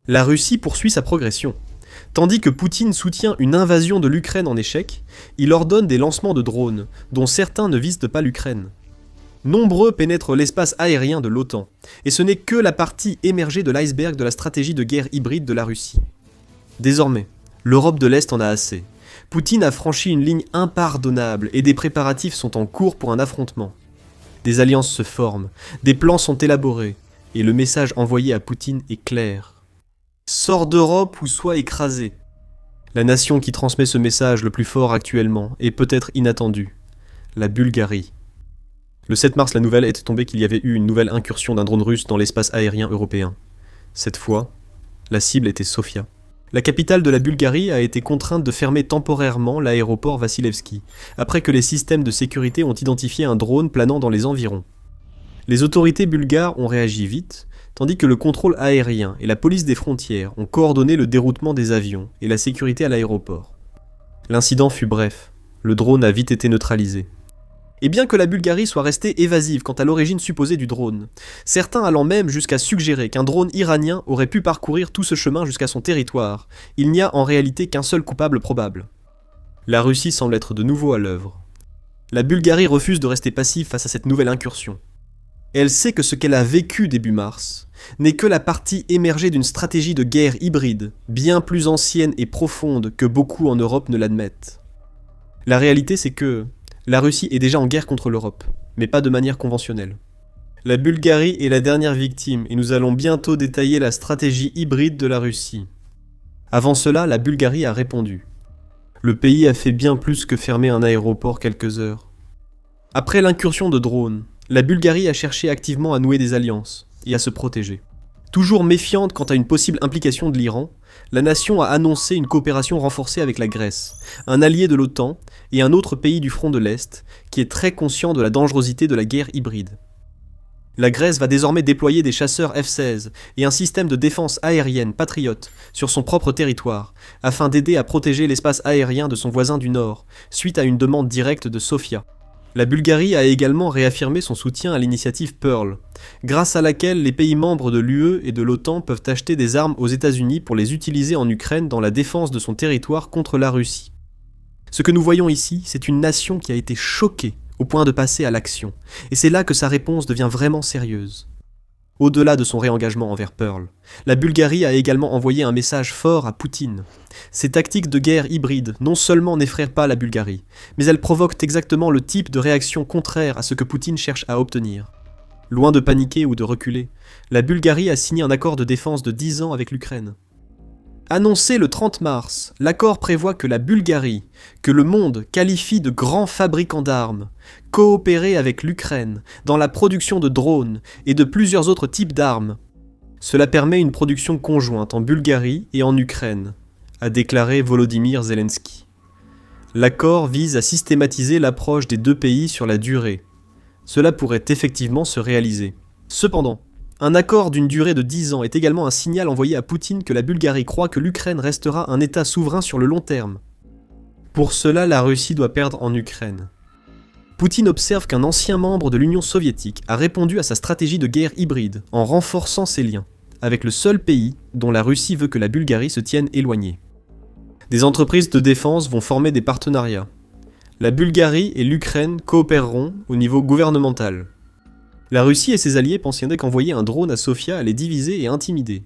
La Russie poursuit sa progression. Tandis que Poutine soutient une invasion de l'Ukraine en échec, il ordonne des lancements de drones, dont certains ne visent pas l'Ukraine. Nombreux pénètrent l'espace aérien de l'OTAN, et ce n'est que la partie émergée de l'iceberg de la stratégie de guerre hybride de la Russie. Désormais, l'Europe de l'Est en a assez. Poutine a franchi une ligne impardonnable et des préparatifs sont en cours pour un affrontement. Des alliances se forment, des plans sont élaborés, et le message envoyé à Poutine est clair. Sors d'Europe ou sois écrasé. La nation qui transmet ce message le plus fort actuellement est peut-être inattendue. La Bulgarie. Le 7 mars, la nouvelle était tombée qu'il y avait eu une nouvelle incursion d'un drone russe dans l'espace aérien européen. Cette fois, la cible était Sofia. La capitale de la Bulgarie a été contrainte de fermer temporairement l'aéroport Vassilevski, après que les systèmes de sécurité ont identifié un drone planant dans les environs. Les autorités bulgares ont réagi vite, tandis que le contrôle aérien et la police des frontières ont coordonné le déroutement des avions et la sécurité à l'aéroport. L'incident fut bref, le drone a vite été neutralisé. Et bien que la Bulgarie soit restée évasive quant à l'origine supposée du drone, certains allant même jusqu'à suggérer qu'un drone iranien aurait pu parcourir tout ce chemin jusqu'à son territoire, il n'y a en réalité qu'un seul coupable probable. La Russie semble être de nouveau à l'œuvre. La Bulgarie refuse de rester passive face à cette nouvelle incursion. Elle sait que ce qu'elle a vécu début mars n'est que la partie émergée d'une stratégie de guerre hybride, bien plus ancienne et profonde que beaucoup en Europe ne l'admettent. La réalité c'est que la Russie est déjà en guerre contre l'Europe, mais pas de manière conventionnelle. La Bulgarie est la dernière victime et nous allons bientôt détailler la stratégie hybride de la Russie. Avant cela, la Bulgarie a répondu. Le pays a fait bien plus que fermer un aéroport quelques heures. Après l'incursion de drones, la Bulgarie a cherché activement à nouer des alliances et à se protéger. Toujours méfiante quant à une possible implication de l'Iran, la nation a annoncé une coopération renforcée avec la Grèce, un allié de l'OTAN et un autre pays du front de l'Est, qui est très conscient de la dangerosité de la guerre hybride. La Grèce va désormais déployer des chasseurs F-16 et un système de défense aérienne patriote sur son propre territoire, afin d'aider à protéger l'espace aérien de son voisin du Nord, suite à une demande directe de Sofia. La Bulgarie a également réaffirmé son soutien à l'initiative Pearl, grâce à laquelle les pays membres de l'UE et de l'OTAN peuvent acheter des armes aux États-Unis pour les utiliser en Ukraine dans la défense de son territoire contre la Russie. Ce que nous voyons ici, c'est une nation qui a été choquée au point de passer à l'action, et c'est là que sa réponse devient vraiment sérieuse. Au-delà de son réengagement envers Pearl, la Bulgarie a également envoyé un message fort à Poutine. Ces tactiques de guerre hybride non seulement n'effraient pas la Bulgarie, mais elles provoquent exactement le type de réaction contraire à ce que Poutine cherche à obtenir. Loin de paniquer ou de reculer, la Bulgarie a signé un accord de défense de 10 ans avec l'Ukraine. Annoncé le 30 mars, l'accord prévoit que la Bulgarie, que le monde qualifie de grand fabricant d'armes, coopérer avec l'Ukraine dans la production de drones et de plusieurs autres types d'armes. Cela permet une production conjointe en Bulgarie et en Ukraine, a déclaré Volodymyr Zelensky. L'accord vise à systématiser l'approche des deux pays sur la durée. Cela pourrait effectivement se réaliser. Cependant, un accord d'une durée de 10 ans est également un signal envoyé à Poutine que la Bulgarie croit que l'Ukraine restera un État souverain sur le long terme. Pour cela, la Russie doit perdre en Ukraine. Poutine observe qu'un ancien membre de l'Union soviétique a répondu à sa stratégie de guerre hybride en renforçant ses liens avec le seul pays dont la Russie veut que la Bulgarie se tienne éloignée. Des entreprises de défense vont former des partenariats. La Bulgarie et l'Ukraine coopéreront au niveau gouvernemental. La Russie et ses alliés pensaient qu'envoyer un drone à Sofia allait diviser et intimider.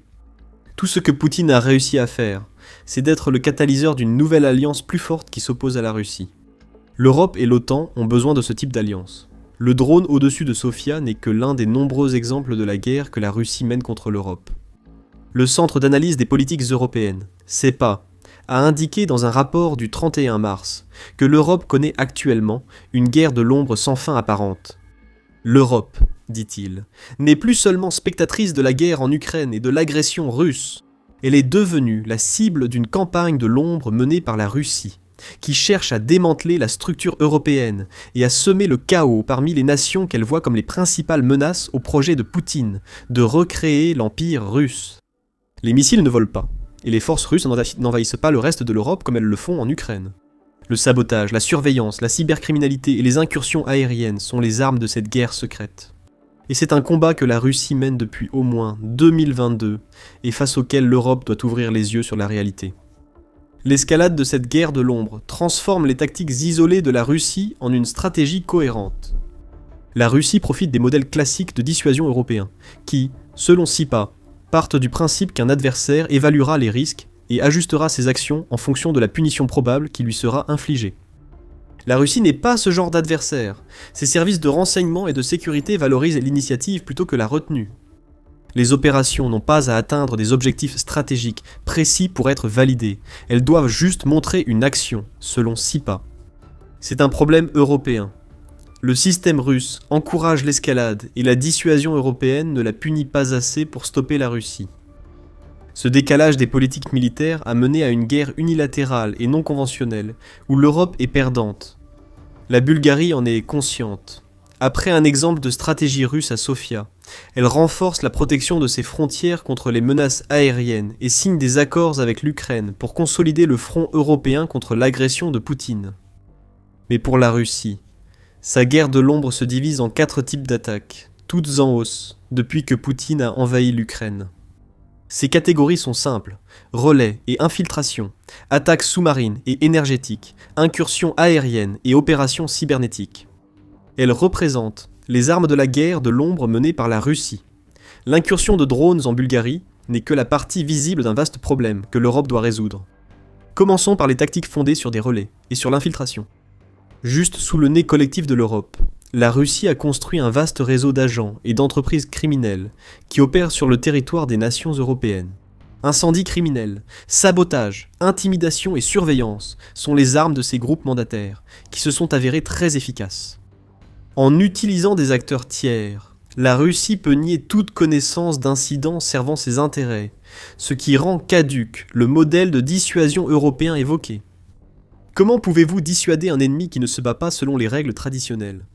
Tout ce que Poutine a réussi à faire, c'est d'être le catalyseur d'une nouvelle alliance plus forte qui s'oppose à la Russie. L'Europe et l'OTAN ont besoin de ce type d'alliance. Le drone au-dessus de Sofia n'est que l'un des nombreux exemples de la guerre que la Russie mène contre l'Europe. Le Centre d'analyse des politiques européennes, CEPA, a indiqué dans un rapport du 31 mars que l'Europe connaît actuellement une guerre de l'ombre sans fin apparente. L'Europe, dit-il, n'est plus seulement spectatrice de la guerre en Ukraine et de l'agression russe. Elle est devenue la cible d'une campagne de l'ombre menée par la Russie, qui cherche à démanteler la structure européenne et à semer le chaos parmi les nations qu'elle voit comme les principales menaces au projet de Poutine de recréer l'empire russe. Les missiles ne volent pas, et les forces russes n'envahissent pas le reste de l'Europe comme elles le font en Ukraine. Le sabotage, la surveillance, la cybercriminalité et les incursions aériennes sont les armes de cette guerre secrète. Et c'est un combat que la Russie mène depuis au moins 2022 et face auquel l'Europe doit ouvrir les yeux sur la réalité. L'escalade de cette guerre de l'ombre transforme les tactiques isolées de la Russie en une stratégie cohérente. La Russie profite des modèles classiques de dissuasion européens, qui, selon SIPA, partent du principe qu'un adversaire évaluera les risques et ajustera ses actions en fonction de la punition probable qui lui sera infligée. La Russie n'est pas ce genre d'adversaire. Ses services de renseignement et de sécurité valorisent l'initiative plutôt que la retenue. Les opérations n'ont pas à atteindre des objectifs stratégiques précis pour être validées. Elles doivent juste montrer une action, selon SIPA. C'est un problème européen. Le système russe encourage l'escalade et la dissuasion européenne ne la punit pas assez pour stopper la Russie. Ce décalage des politiques militaires a mené à une guerre unilatérale et non conventionnelle, où l'Europe est perdante. La Bulgarie en est consciente. Après un exemple de stratégie russe à Sofia, elle renforce la protection de ses frontières contre les menaces aériennes et signe des accords avec l'Ukraine pour consolider le front européen contre l'agression de Poutine. Mais pour la Russie, sa guerre de l'ombre se divise en 4 types d'attaques, toutes en hausse, depuis que Poutine a envahi l'Ukraine. Ces catégories sont simples: relais et infiltration, attaques sous-marines et énergétiques, incursions aériennes et opérations cybernétiques. Elles représentent les armes de la guerre de l'ombre menée par la Russie. L'incursion de drones en Bulgarie n'est que la partie visible d'un vaste problème que l'Europe doit résoudre. Commençons par les tactiques fondées sur des relais et sur l'infiltration. Juste sous le nez collectif de l'Europe, la Russie a construit un vaste réseau d'agents et d'entreprises criminelles qui opèrent sur le territoire des nations européennes. Incendies criminels, sabotage, intimidation et surveillance sont les armes de ces groupes mandataires, qui se sont avérés très efficaces. En utilisant des acteurs tiers, la Russie peut nier toute connaissance d'incidents servant ses intérêts, ce qui rend caduc le modèle de dissuasion européen évoqué. Comment pouvez-vous dissuader un ennemi qui ne se bat pas selon les règles traditionnelles ?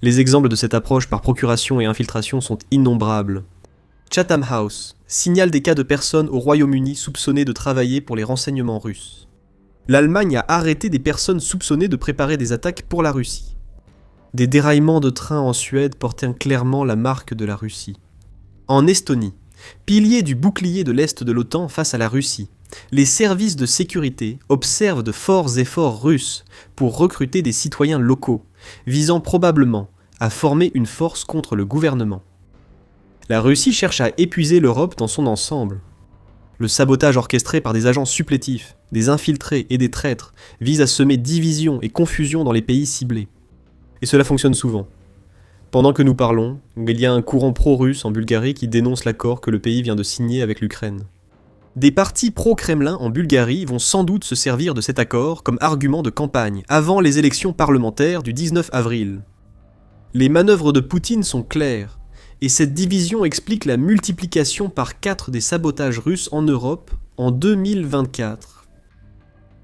Les exemples de cette approche par procuration et infiltration sont innombrables. Chatham House signale des cas de personnes au Royaume-Uni soupçonnées de travailler pour les renseignements russes. L'Allemagne a arrêté des personnes soupçonnées de préparer des attaques pour la Russie. Des déraillements de trains en Suède portent clairement la marque de la Russie. En Estonie, pilier du bouclier de l'Est de l'OTAN face à la Russie, les services de sécurité observent de forts efforts russes pour recruter des citoyens locaux, visant probablement à former une force contre le gouvernement. La Russie cherche à épuiser l'Europe dans son ensemble. Le sabotage orchestré par des agents supplétifs, des infiltrés et des traîtres vise à semer division et confusion dans les pays ciblés. Et cela fonctionne souvent. Pendant que nous parlons, il y a un courant pro-russe en Bulgarie qui dénonce l'accord que le pays vient de signer avec l'Ukraine. Des partis pro-Kremlin en Bulgarie vont sans doute se servir de cet accord comme argument de campagne avant les élections parlementaires du 19 avril. Les manœuvres de Poutine sont claires, et cette division explique la multiplication par 4 des sabotages russes en Europe en 2024.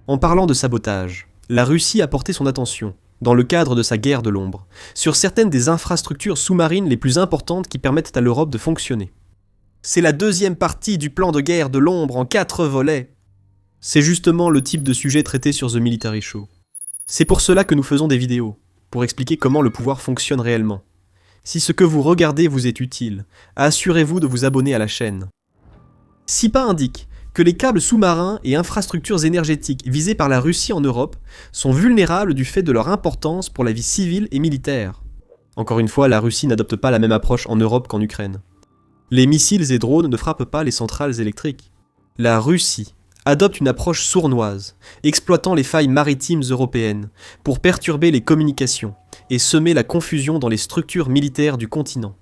En parlant de sabotage, la Russie a porté son attention, dans le cadre de sa guerre de l'ombre, sur certaines des infrastructures sous-marines les plus importantes qui permettent à l'Europe de fonctionner. C'est la deuxième partie du plan de guerre de l'ombre en 4 volets. C'est justement le type de sujet traité sur The Military Show. C'est pour cela que nous faisons des vidéos, pour expliquer comment le pouvoir fonctionne réellement. Si ce que vous regardez vous est utile, assurez-vous de vous abonner à la chaîne. SIPA indique que les câbles sous-marins et infrastructures énergétiques visés par la Russie en Europe sont vulnérables du fait de leur importance pour la vie civile et militaire. Encore une fois, la Russie n'adopte pas la même approche en Europe qu'en Ukraine. Les missiles et drones ne frappent pas les centrales électriques. La Russie adopte une approche sournoise, exploitant les failles maritimes européennes pour perturber les communications et semer la confusion dans les structures militaires du continent.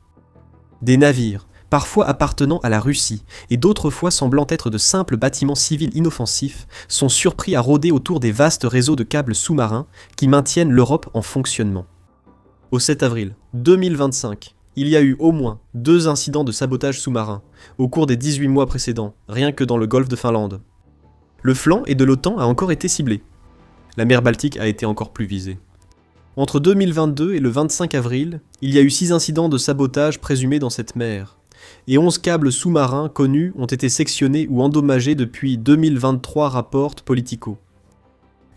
Des navires, parfois appartenant à la Russie et d'autres fois semblant être de simples bâtiments civils inoffensifs, sont surpris à rôder autour des vastes réseaux de câbles sous-marins qui maintiennent l'Europe en fonctionnement. Au 7 avril 2025, il y a eu au moins 2 incidents de sabotage sous-marin au cours des 18 mois précédents, rien que dans le golfe de Finlande. Le flanc et de l'OTAN a encore été ciblé. La mer Baltique a été encore plus visée. Entre 2022 et le 25 avril, il y a eu 6 incidents de sabotage présumés dans cette mer, et 11 câbles sous-marins connus ont été sectionnés ou endommagés depuis 2023, rapporte Politico.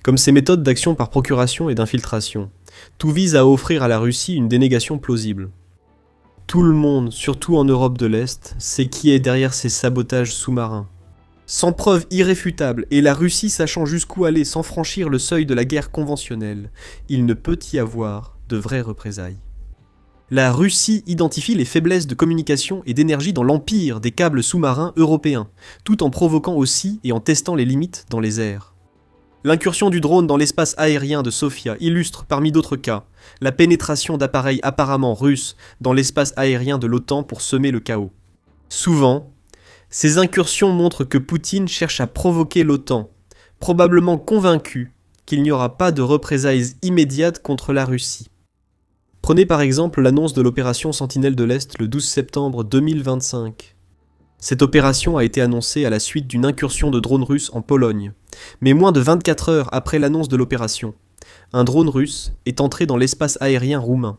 Comme ces méthodes d'action par procuration et d'infiltration, tout vise à offrir à la Russie une dénégation plausible. Tout le monde, surtout en Europe de l'Est, sait qui est derrière ces sabotages sous-marins. Sans preuve irréfutable, et la Russie sachant jusqu'où aller sans franchir le seuil de la guerre conventionnelle, il ne peut y avoir de vraies représailles. La Russie identifie les faiblesses de communication et d'énergie dans l'empire des câbles sous-marins européens, tout en provoquant aussi et en testant les limites dans les airs. L'incursion du drone dans l'espace aérien de Sofia illustre, parmi d'autres cas, la pénétration d'appareils apparemment russes dans l'espace aérien de l'OTAN pour semer le chaos. Souvent, ces incursions montrent que Poutine cherche à provoquer l'OTAN, probablement convaincu qu'il n'y aura pas de représailles immédiates contre la Russie. Prenez par exemple l'annonce de l'opération Sentinelle de l'Est le 12 septembre 2025. Cette opération a été annoncée à la suite d'une incursion de drones russes en Pologne, mais moins de 24 heures après l'annonce de l'opération, un drone russe est entré dans l'espace aérien roumain.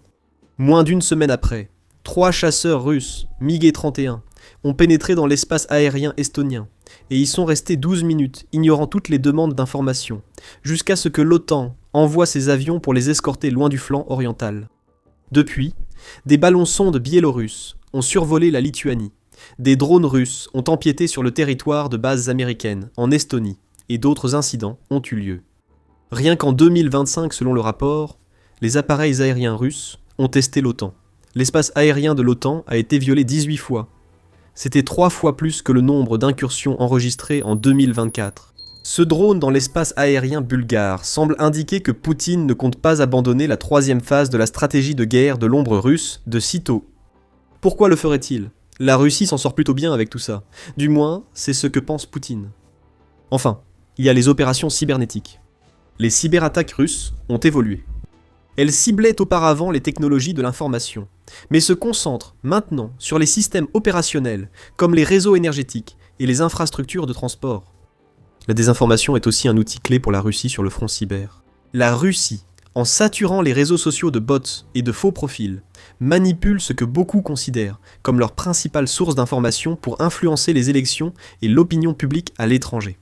Moins d'une semaine après, 3 chasseurs russes, MiG-31, ont pénétré dans l'espace aérien estonien, et y sont restés 12 minutes, ignorant toutes les demandes d'information, jusqu'à ce que l'OTAN envoie ses avions pour les escorter loin du flanc oriental. Depuis, des ballons-sondes biélorusses ont survolé la Lituanie, des drones russes ont empiété sur le territoire de bases américaines, en Estonie, et d'autres incidents ont eu lieu. Rien qu'en 2025, selon le rapport, les appareils aériens russes ont testé l'OTAN. L'espace aérien de l'OTAN a été violé 18 fois. C'était 3 fois plus que le nombre d'incursions enregistrées en 2024. Ce drone dans l'espace aérien bulgare semble indiquer que Poutine ne compte pas abandonner la 3e phase de la stratégie de guerre de l'ombre russe de sitôt. Pourquoi le ferait-il ? La Russie s'en sort plutôt bien avec tout ça. Du moins, c'est ce que pense Poutine. Enfin, il y a les opérations cybernétiques. Les cyberattaques russes ont évolué. Elles ciblaient auparavant les technologies de l'information, mais se concentrent maintenant sur les systèmes opérationnels, comme les réseaux énergétiques et les infrastructures de transport. La désinformation est aussi un outil clé pour la Russie sur le front cyber. La Russie, en saturant les réseaux sociaux de bots et de faux profils, manipule ce que beaucoup considèrent comme leur principale source d'information pour influencer les élections et l'opinion publique à l'étranger.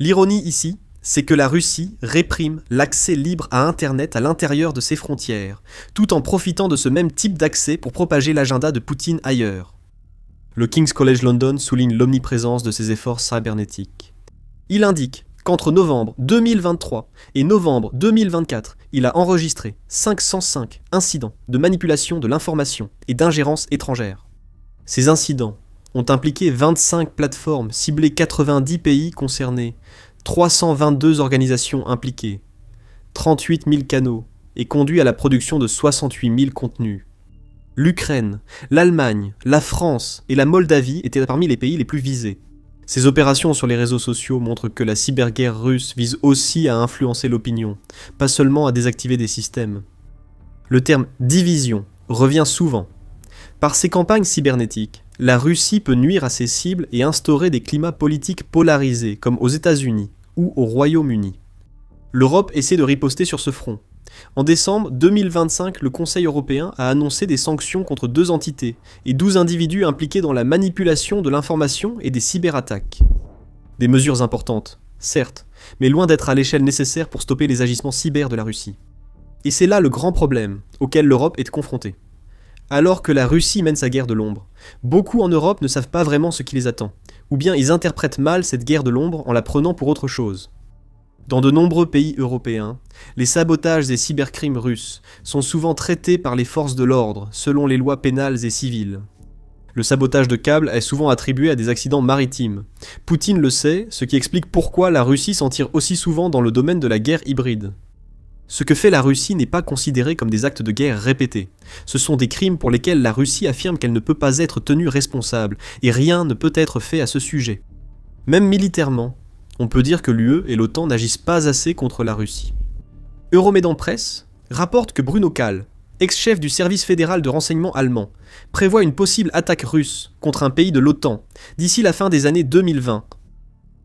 L'ironie ici, c'est que la Russie réprime l'accès libre à Internet à l'intérieur de ses frontières, tout en profitant de ce même type d'accès pour propager l'agenda de Poutine ailleurs. Le King's College London souligne l'omniprésence de ces efforts cybernétiques. Il indique qu'entre novembre 2023 et novembre 2024, il a enregistré 505 incidents de manipulation de l'information et d'ingérence étrangère. Ces incidents ont impliqué 25 plateformes ciblées 90 pays concernés, 322 organisations impliquées, 38 000 canaux et conduit à la production de 68 000 contenus. L'Ukraine, l'Allemagne, la France et la Moldavie étaient parmi les pays les plus visés. Ces opérations sur les réseaux sociaux montrent que la cyberguerre russe vise aussi à influencer l'opinion, pas seulement à désactiver des systèmes. Le terme « division » revient souvent. Par ces campagnes cybernétiques, la Russie peut nuire à ses cibles et instaurer des climats politiques polarisés, comme aux États-Unis ou au Royaume-Uni. L'Europe essaie de riposter sur ce front. En décembre 2025, le Conseil européen a annoncé des sanctions contre 2 entités et 12 individus impliqués dans la manipulation de l'information et des cyberattaques. Des mesures importantes, certes, mais loin d'être à l'échelle nécessaire pour stopper les agissements cyber de la Russie. Et c'est là le grand problème auquel l'Europe est confrontée. Alors que la Russie mène sa guerre de l'ombre, beaucoup en Europe ne savent pas vraiment ce qui les attend, ou bien ils interprètent mal cette guerre de l'ombre en la prenant pour autre chose. Dans de nombreux pays européens, les sabotages et cybercrimes russes sont souvent traités par les forces de l'ordre, selon les lois pénales et civiles. Le sabotage de câbles est souvent attribué à des accidents maritimes. Poutine le sait, ce qui explique pourquoi la Russie s'en tire aussi souvent dans le domaine de la guerre hybride. Ce que fait la Russie n'est pas considéré comme des actes de guerre répétés. Ce sont des crimes pour lesquels la Russie affirme qu'elle ne peut pas être tenue responsable, et rien ne peut être fait à ce sujet. Même militairement, on peut dire que l'UE et l'OTAN n'agissent pas assez contre la Russie. Euromédan Presse rapporte que Bruno Kahl, ex-chef du service fédéral de renseignement allemand, prévoit une possible attaque russe contre un pays de l'OTAN d'ici la fin des années 2020.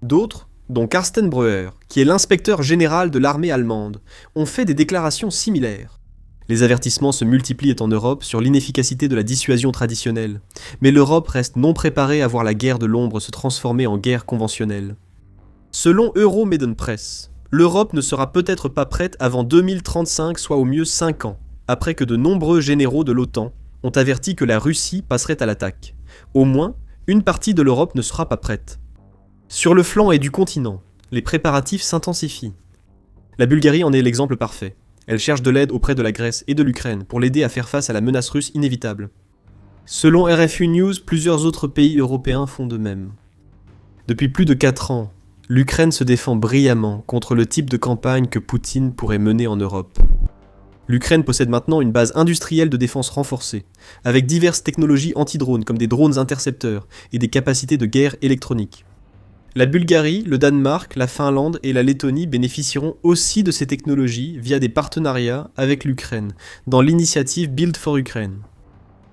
D'autres, dont Carsten Breuer, qui est l'inspecteur général de l'armée allemande, ont fait des déclarations similaires. Les avertissements se multiplient en Europe sur l'inefficacité de la dissuasion traditionnelle, mais l'Europe reste non préparée à voir la guerre de l'ombre se transformer en guerre conventionnelle. Selon Euromédan Presse, l'Europe ne sera peut-être pas prête avant 2035, soit au mieux 5 ans, après que de nombreux généraux de l'OTAN ont averti que la Russie passerait à l'attaque. Au moins, une partie de l'Europe ne sera pas prête. Sur le flanc est du continent, les préparatifs s'intensifient. La Bulgarie en est l'exemple parfait. Elle cherche de l'aide auprès de la Grèce et de l'Ukraine pour l'aider à faire face à la menace russe inévitable. Selon RFU News, plusieurs autres pays européens font de même. Depuis plus de 4 ans, l'Ukraine se défend brillamment contre le type de campagne que Poutine pourrait mener en Europe. L'Ukraine possède maintenant une base industrielle de défense renforcée, avec diverses technologies anti-drones comme des drones intercepteurs et des capacités de guerre électronique. La Bulgarie, le Danemark, la Finlande et la Lettonie bénéficieront aussi de ces technologies via des partenariats avec l'Ukraine, dans l'initiative Build for Ukraine.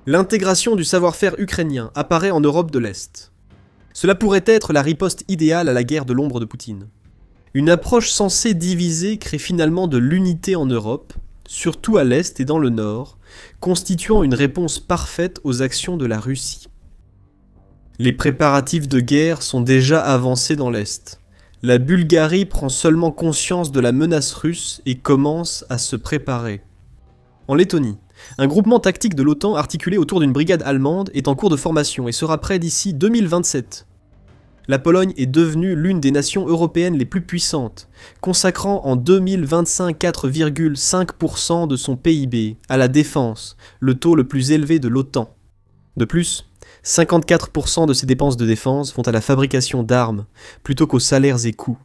L'intégration du savoir-faire ukrainien apparaît en Europe de l'Est. Cela pourrait être la riposte idéale à la guerre de l'ombre de Poutine. Une approche censée diviser crée finalement de l'unité en Europe, surtout à l'Est et dans le Nord, constituant une réponse parfaite aux actions de la Russie. Les préparatifs de guerre sont déjà avancés dans l'Est. La Bulgarie prend seulement conscience de la menace russe et commence à se préparer. En Lettonie, un groupement tactique de l'OTAN articulé autour d'une brigade allemande est en cours de formation et sera prêt d'ici 2027. La Pologne est devenue l'une des nations européennes les plus puissantes, consacrant en 2025 4,5% de son PIB à la défense, le taux le plus élevé de l'OTAN. De plus, 54% de ses dépenses de défense vont à la fabrication d'armes, plutôt qu'aux salaires et coûts.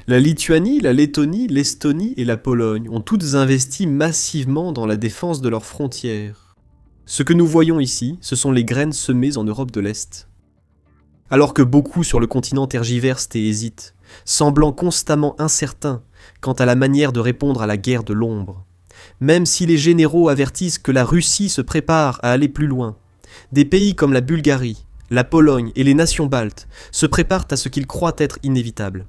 La Lituanie, la Lettonie, l'Estonie et la Pologne ont toutes investi massivement dans la défense de leurs frontières. Ce que nous voyons ici, ce sont les graines semées en Europe de l'Est. Alors que beaucoup sur le continent tergiversent et hésitent, semblant constamment incertains quant à la manière de répondre à la guerre de l'ombre. Même si les généraux avertissent que la Russie se prépare à aller plus loin, des pays comme la Bulgarie, la Pologne et les nations baltes se préparent à ce qu'ils croient être inévitable.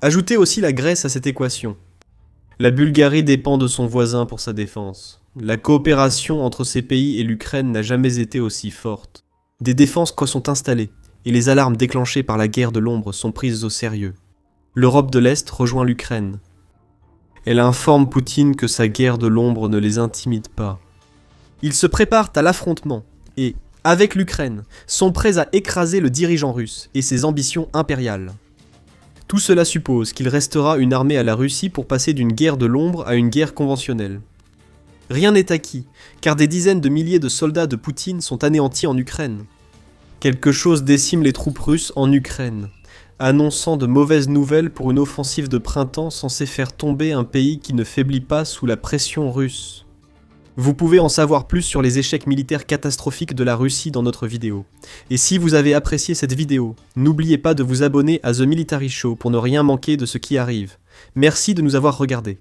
Ajoutez aussi la Grèce à cette équation. La Bulgarie dépend de son voisin pour sa défense. La coopération entre ces pays et l'Ukraine n'a jamais été aussi forte. Des défenses sont installées, et les alarmes déclenchées par la guerre de l'ombre sont prises au sérieux. L'Europe de l'Est rejoint l'Ukraine. Elle informe Poutine que sa guerre de l'ombre ne les intimide pas. Ils se préparent à l'affrontement, et, avec l'Ukraine, sont prêts à écraser le dirigeant russe et ses ambitions impériales. Tout cela suppose qu'il restera une armée à la Russie pour passer d'une guerre de l'ombre à une guerre conventionnelle. Rien n'est acquis, car des dizaines de milliers de soldats de Poutine sont anéantis en Ukraine. Quelque chose décime les troupes russes en Ukraine, annonçant de mauvaises nouvelles pour une offensive de printemps censée faire tomber un pays qui ne faiblit pas sous la pression russe. Vous pouvez en savoir plus sur les échecs militaires catastrophiques de la Russie dans notre vidéo. Et si vous avez apprécié cette vidéo, n'oubliez pas de vous abonner à The Military Show pour ne rien manquer de ce qui arrive. Merci de nous avoir regardés.